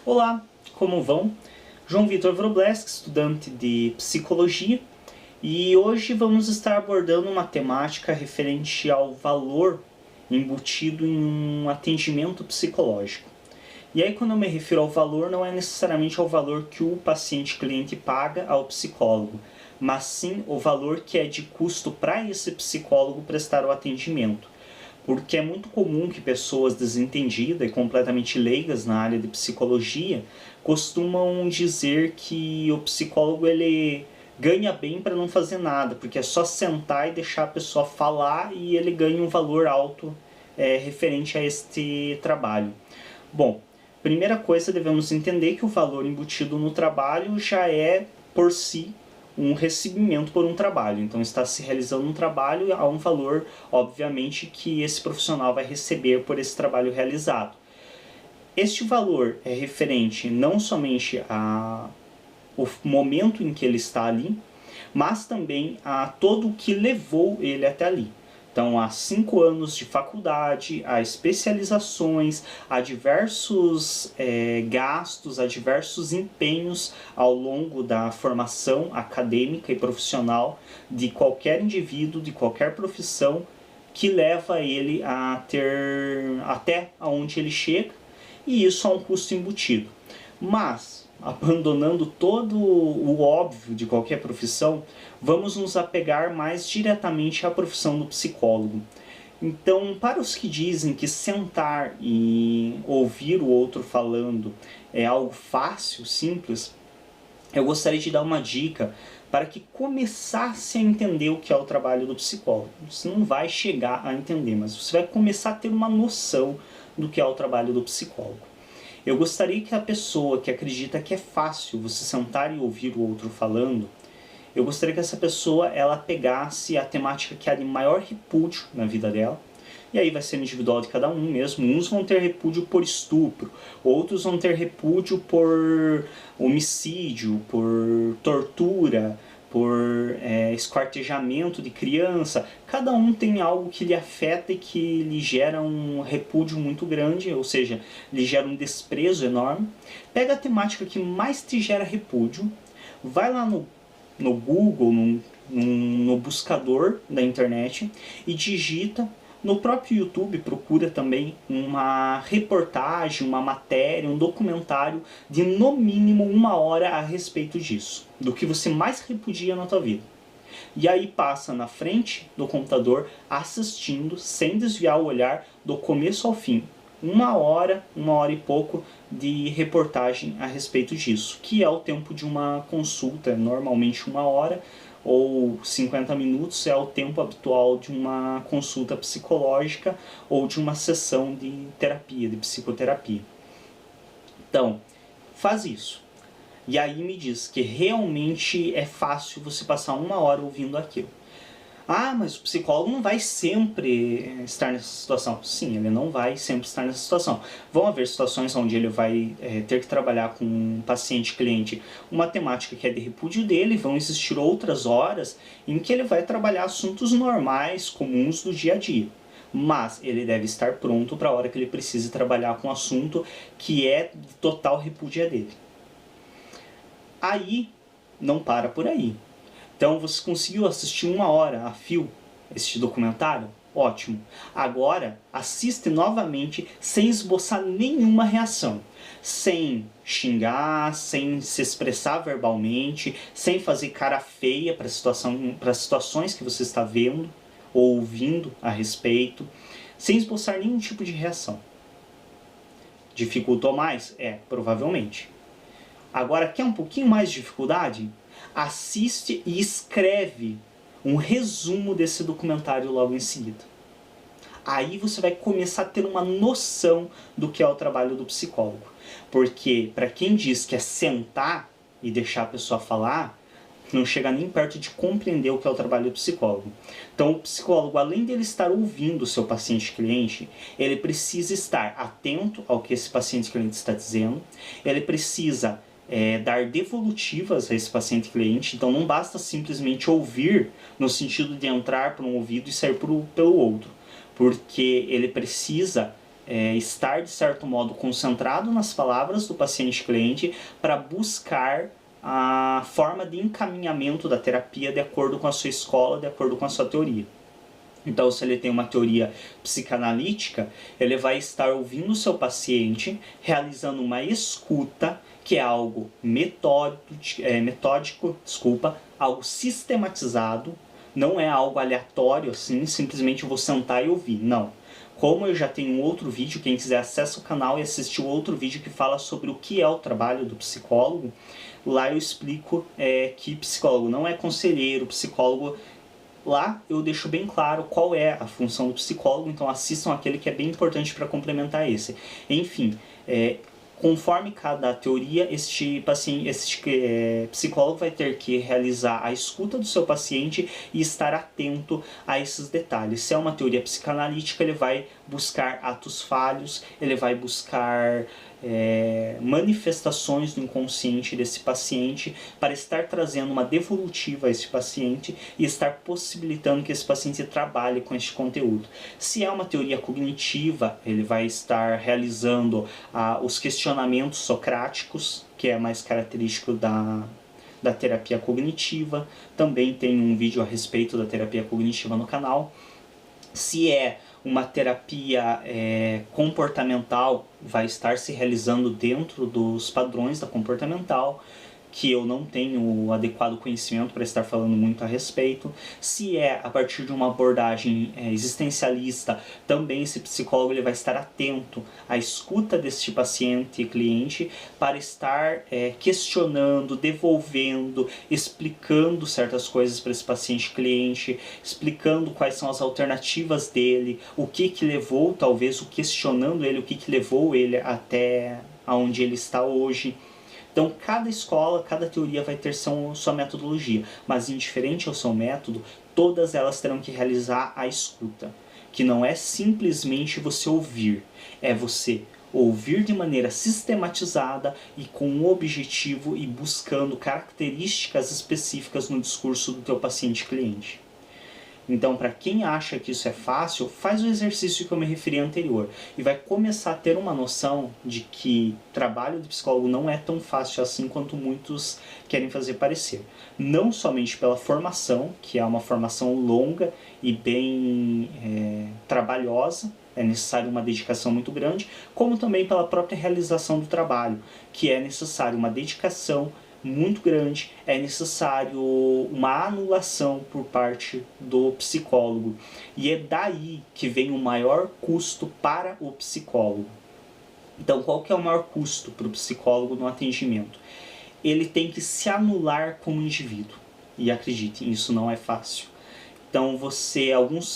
Olá, como vão? João Vitor Wrobleski, estudante de Psicologia, e hoje vamos estar abordando uma temática referente ao valor embutido em um atendimento psicológico. E aí, quando eu me refiro ao valor, não é necessariamente ao valor que o paciente-cliente paga ao psicólogo, mas sim o valor que é de custo para esse psicólogo prestar o atendimento. Porque é muito comum que pessoas desentendidas e completamente leigas na área de psicologia costumam dizer que o psicólogo ele ganha bem para não fazer nada, porque é só sentar e deixar a pessoa falar e ele ganha um valor alto referente a este trabalho. Bom, primeira coisa, devemos entender que o valor embutido no trabalho já é, por si, um recebimento por um trabalho. Então está se realizando um trabalho, há um valor, obviamente, que esse profissional vai receber por esse trabalho realizado. Este valor é referente não somente ao momento em que ele está ali, mas também a todo o que levou ele até ali. Então, há 5 anos de faculdade, há especializações, há diversos gastos, há diversos empenhos ao longo da formação acadêmica e profissional de qualquer indivíduo, de qualquer profissão, que leva ele a ter até onde ele chega, e isso há um custo embutido. Mas, abandonando todo o óbvio de qualquer profissão, vamos nos apegar mais diretamente à profissão do psicólogo. Então, para os que dizem que sentar e ouvir o outro falando é algo fácil, simples, eu gostaria de dar uma dica para que começasse a entender o que é o trabalho do psicólogo. Você não vai chegar a entender, mas você vai começar a ter uma noção do que é o trabalho do psicólogo. Eu gostaria que a pessoa que acredita que é fácil você sentar e ouvir o outro falando, eu gostaria que essa pessoa ela pegasse a temática que há de maior repúdio na vida dela, e aí vai ser individual de cada um mesmo. Uns vão ter repúdio por estupro, outros vão ter repúdio por homicídio, por tortura, por esquartejamento de criança. Cada um tem algo que lhe afeta e que lhe gera um repúdio muito grande, ou seja, lhe gera um desprezo enorme. Pega a temática que mais te gera repúdio, vai lá no Google, no buscador da internet e digita. No próprio YouTube procura também uma reportagem, uma matéria, um documentário de no mínimo 1 hora a respeito disso, do que você mais repudia na tua vida. E aí passa na frente do computador assistindo, sem desviar o olhar, do começo ao fim. 1 hora e pouco de reportagem a respeito disso, que é o tempo de uma consulta, normalmente 1 hora, ou 50 minutos é o tempo habitual de uma consulta psicológica ou de uma sessão de terapia, de psicoterapia. Então, faz isso. E aí me diz que realmente é fácil você passar 1 hora ouvindo aquilo. Ah, mas o psicólogo não vai sempre estar nessa situação. Sim, ele não vai sempre estar nessa situação. Vão haver situações onde ele vai ter que trabalhar com um paciente-cliente uma temática que é de repúdio dele, vão existir outras horas em que ele vai trabalhar assuntos normais, comuns do dia a dia. Mas ele deve estar pronto para a hora que ele precise trabalhar com um assunto que é de total repúdio dele. Aí, não para por aí. Então você conseguiu assistir 1 hora a fio este documentário? Ótimo. Agora assiste novamente sem esboçar nenhuma reação. Sem xingar, sem se expressar verbalmente, sem fazer cara feia para as situações que você está vendo ou ouvindo a respeito, sem esboçar nenhum tipo de reação. Dificultou mais? Provavelmente. Agora, quer um pouquinho mais de dificuldade? Assiste e escreve um resumo desse documentário logo em seguida. Aí você vai começar a ter uma noção do que é o trabalho do psicólogo. Porque, para quem diz que é sentar e deixar a pessoa falar, não chega nem perto de compreender o que é o trabalho do psicólogo. Então, o psicólogo, além de ele estar ouvindo o seu paciente-cliente, ele precisa estar atento ao que esse paciente-cliente está dizendo, ele precisa dar devolutivas a esse paciente-cliente. Então não basta simplesmente ouvir no sentido de entrar por um ouvido e sair pelo outro, porque ele precisa estar, de certo modo, concentrado nas palavras do paciente-cliente para buscar a forma de encaminhamento da terapia de acordo com a sua escola, de acordo com a sua teoria. Então, se ele tem uma teoria psicanalítica, ele vai estar ouvindo o seu paciente, realizando uma escuta, que é algo metódico, algo sistematizado, não é algo aleatório, assim, simplesmente eu vou sentar e ouvir, não. Como eu já tenho um outro vídeo, quem quiser acessa o canal e assistir o outro vídeo que fala sobre o que é o trabalho do psicólogo, lá eu explico que psicólogo não é conselheiro, psicólogo... Lá eu deixo bem claro qual é a função do psicólogo, então assistam aquele que é bem importante para complementar esse. Enfim, conforme cada teoria, este psicólogo vai ter que realizar a escuta do seu paciente e estar atento a esses detalhes. Se é uma teoria psicanalítica, ele vai buscar atos falhos, ele vai buscar manifestações do inconsciente desse paciente para estar trazendo uma devolutiva a esse paciente e estar possibilitando que esse paciente trabalhe com este conteúdo. Se é uma teoria cognitiva, ele vai estar realizando os questionamentos socráticos, que é mais característico da terapia cognitiva. Também tem um vídeo a respeito da terapia cognitiva no canal. Se é uma terapia comportamental, vai estar se realizando dentro dos padrões da comportamental, que eu não tenho o adequado conhecimento para estar falando muito a respeito. Se é a partir de uma abordagem existencialista, também esse psicólogo ele vai estar atento à escuta deste paciente e cliente para estar questionando, devolvendo, explicando certas coisas para esse paciente e cliente, explicando quais são as alternativas dele, o que levou, talvez, questionando ele, o que levou ele até onde ele está hoje. Então, cada escola, cada teoria vai ter sua metodologia, mas indiferente ao seu método, todas elas terão que realizar a escuta, que não é simplesmente você ouvir, é você ouvir de maneira sistematizada e com um objetivo e buscando características específicas no discurso do teu paciente-cliente. Então, para quem acha que isso é fácil, faz o exercício que eu me referi anterior e vai começar a ter uma noção de que o trabalho de psicólogo não é tão fácil assim quanto muitos querem fazer parecer. Não somente pela formação, que é uma formação longa e bem trabalhosa, é necessário uma dedicação muito grande, como também pela própria realização do trabalho, que é necessário uma dedicação muito grande, é necessário uma anulação por parte do psicólogo. E é daí que vem o maior custo para o psicólogo. Então, qual que é o maior custo para o psicólogo no atendimento? Ele tem que se anular como indivíduo. E acreditem, isso não é fácil. Então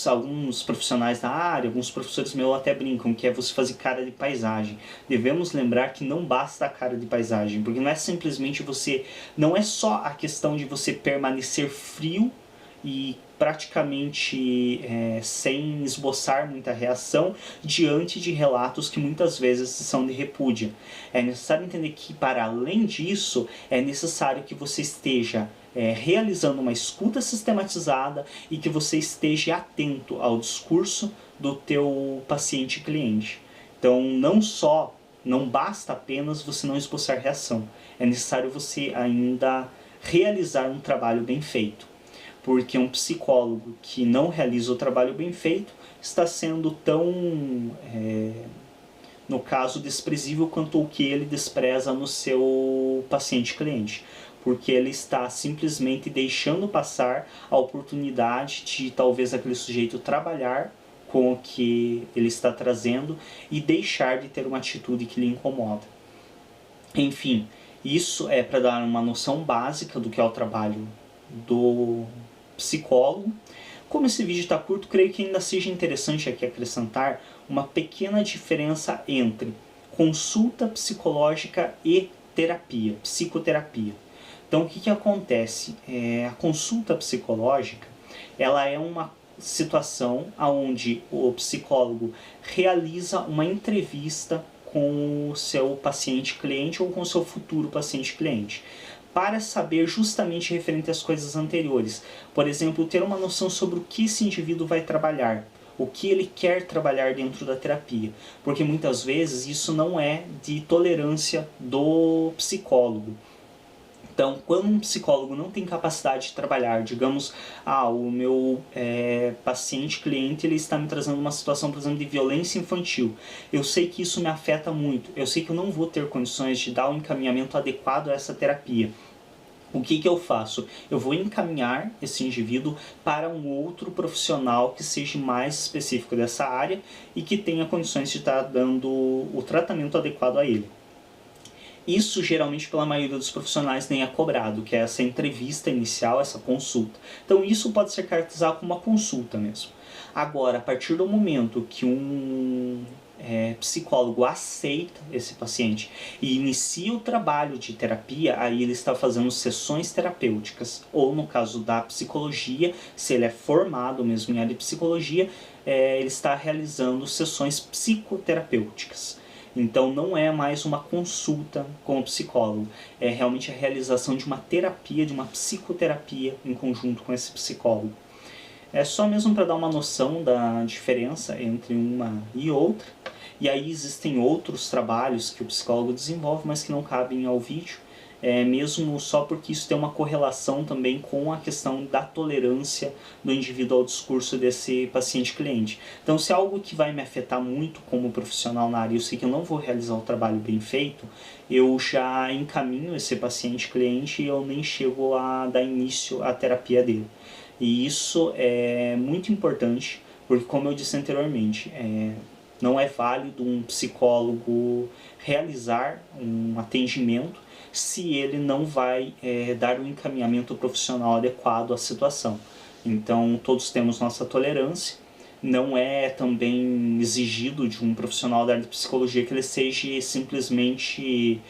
alguns profissionais da área, alguns professores meus até brincam que é você fazer cara de paisagem. Devemos lembrar que não basta a cara de paisagem, porque não é simplesmente não é só a questão de você permanecer frio e praticamente sem esboçar muita reação diante de relatos que muitas vezes são de repúdio. É necessário entender que, para além disso, é necessário que você esteja realizando uma escuta sistematizada e que você esteja atento ao discurso do teu paciente cliente. Então, não basta apenas você não esboçar reação, é necessário você ainda realizar um trabalho bem feito. Porque um psicólogo que não realiza o trabalho bem feito está sendo tão, no caso, desprezível quanto o que ele despreza no seu paciente-cliente. Porque ele está simplesmente deixando passar a oportunidade de talvez aquele sujeito trabalhar com o que ele está trazendo e deixar de ter uma atitude que lhe incomoda. Enfim, isso é para dar uma noção básica do que é o trabalho do psicólogo. Como esse vídeo está curto, creio que ainda seja interessante aqui acrescentar uma pequena diferença entre consulta psicológica e terapia, psicoterapia. Então, o que acontece? A consulta psicológica, ela é uma situação onde o psicólogo realiza uma entrevista com o seu paciente-cliente ou com o seu futuro paciente-cliente, para saber justamente referente às coisas anteriores. Por exemplo, ter uma noção sobre o que esse indivíduo vai trabalhar, o que ele quer trabalhar dentro da terapia, porque muitas vezes isso não é de tolerância do psicólogo. Então, quando um psicólogo não tem capacidade de trabalhar, digamos, o meu paciente, cliente, ele está me trazendo uma situação, por exemplo, de violência infantil. Eu sei que isso me afeta muito, eu sei que eu não vou ter condições de dar um encaminhamento adequado a essa terapia. O que eu faço? Eu vou encaminhar esse indivíduo para um outro profissional que seja mais específico dessa área e que tenha condições de estar dando o tratamento adequado a ele. Isso geralmente pela maioria dos profissionais nem é cobrado, que é essa entrevista inicial, essa consulta. Então isso pode ser caracterizado como uma consulta mesmo. Agora, a partir do momento que um psicólogo aceita esse paciente e inicia o trabalho de terapia, aí ele está fazendo sessões terapêuticas, ou no caso da psicologia, se ele é formado mesmo em área de psicologia, ele está realizando sessões psicoterapêuticas. Então não é mais uma consulta com o psicólogo, é realmente a realização de uma terapia, de uma psicoterapia em conjunto com esse psicólogo. É só mesmo para dar uma noção da diferença entre uma e outra. E aí existem outros trabalhos que o psicólogo desenvolve, mas que não cabem ao vídeo. Mesmo só porque isso tem uma correlação também com a questão da tolerância do indivíduo ao discurso desse paciente-cliente. Então, se é algo que vai me afetar muito como profissional na área, eu sei que eu não vou realizar o trabalho bem feito, eu já encaminho esse paciente-cliente e eu nem chego a dar início à terapia dele. E isso é muito importante, porque como eu disse anteriormente, não é válido um psicólogo realizar um atendimento se ele não vai dar um encaminhamento profissional adequado à situação. Então todos temos nossa tolerância, não é também exigido de um profissional da área de psicologia que ele seja simplesmente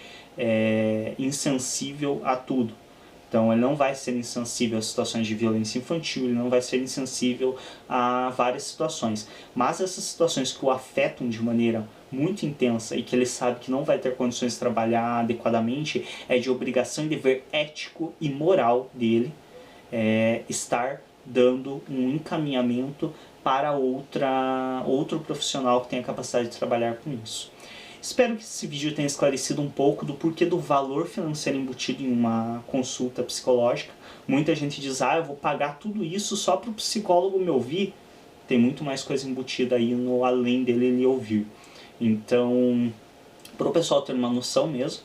insensível a tudo. Então ele não vai ser insensível a situações de violência infantil, ele não vai ser insensível a várias situações. Mas essas situações que o afetam de maneira muito intensa e que ele sabe que não vai ter condições de trabalhar adequadamente, é de obrigação e dever ético e moral dele estar dando um encaminhamento para outro profissional que tenha capacidade de trabalhar com isso. Espero que esse vídeo tenha esclarecido um pouco do porquê do valor financeiro embutido em uma consulta psicológica. Muita gente diz, eu vou pagar tudo isso só para o psicólogo me ouvir. Tem muito mais coisa embutida aí no além dele ele ouvir. Então, para o pessoal ter uma noção mesmo,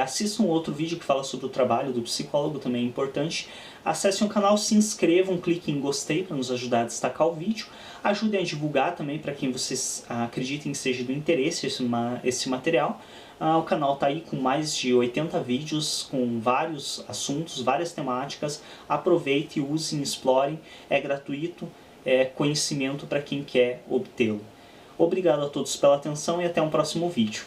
assista um outro vídeo que fala sobre o trabalho do psicólogo, também é importante. Acessem o canal, se inscrevam, cliquem em gostei para nos ajudar a destacar o vídeo. Ajudem a divulgar também para quem vocês acreditem que seja do interesse esse material. O canal está aí com mais de 80 vídeos, com vários assuntos, várias temáticas. Aproveite, usem, explorem, é gratuito, é conhecimento para quem quer obtê-lo. Obrigado a todos pela atenção e até um próximo vídeo.